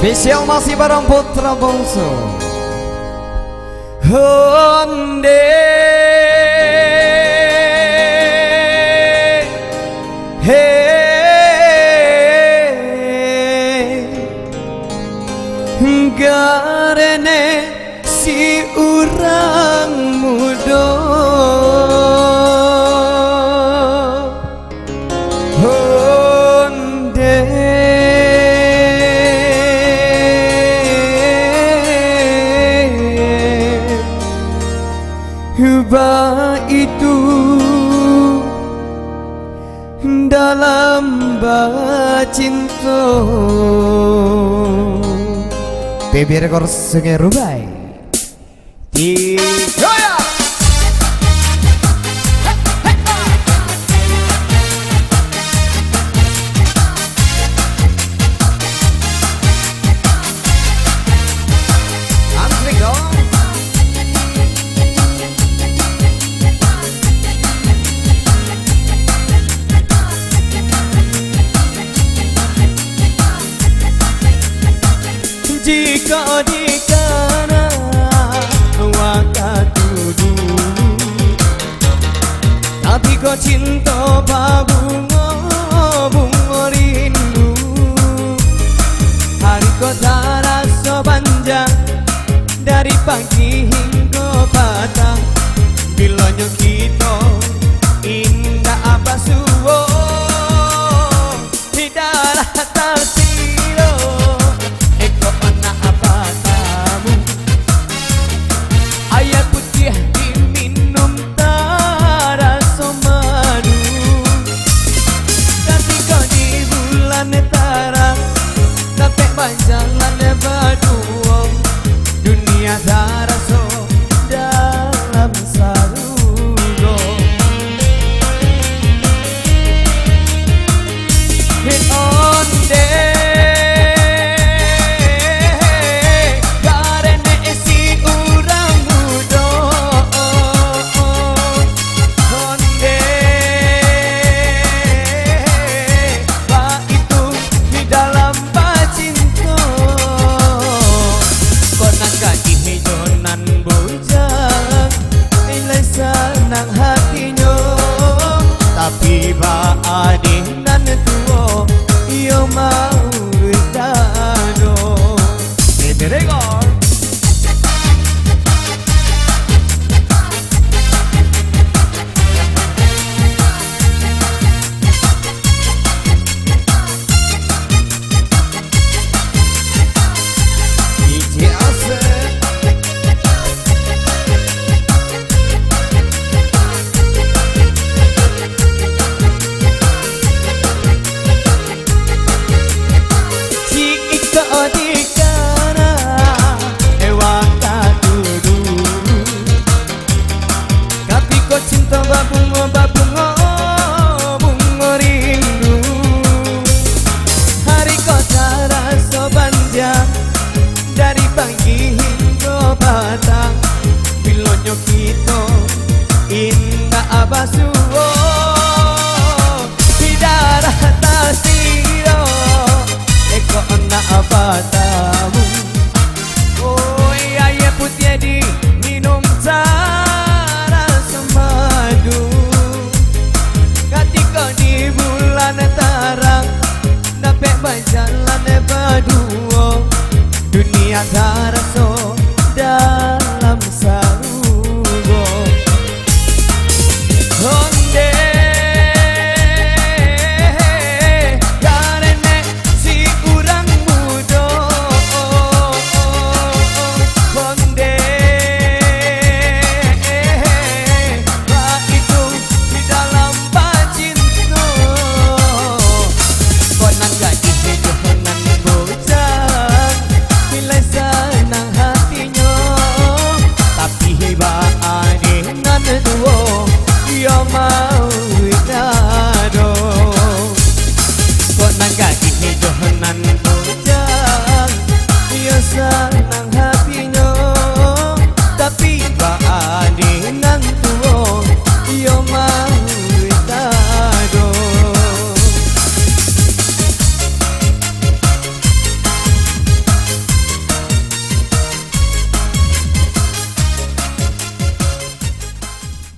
Spesial masih bareng putra bungsu Honde Garene si urang muda Honde Hubah itu dalam bacinta Baby Rekor Sungai Rubai Joya Antrik dong Jika dikana waktu dulu Tapi kau cinta bunga rindu Hari kau tak rasa panjang Dari pagi hingga petang Bilanya kita indah apa suwo Tidaklah tersilo Eko anak apa tamu Air putih diminum tak rasa madu Tapi kau di bulan terang Tapi panjangan berdua Dunia tak rasa dalam sarugo Hit on day senang hatinya Tapi baadih nan tuo Iyo mau dado Baby Rekor DJ Asep Dikana waktu dulu Tapi kau cinta bunga rindu Hari kau tak rasa panjang Dari pagi hingga petang Bilanya kita indah apa suwo Tidak rata siro Eko anak apa tamu Oh iya ya putih di minum cara semadu Ketika di bulan terang Dapat berjalan berdua Dunia tak rasa dalam sarugo Honde Kau nak gaji johanan bujang biasa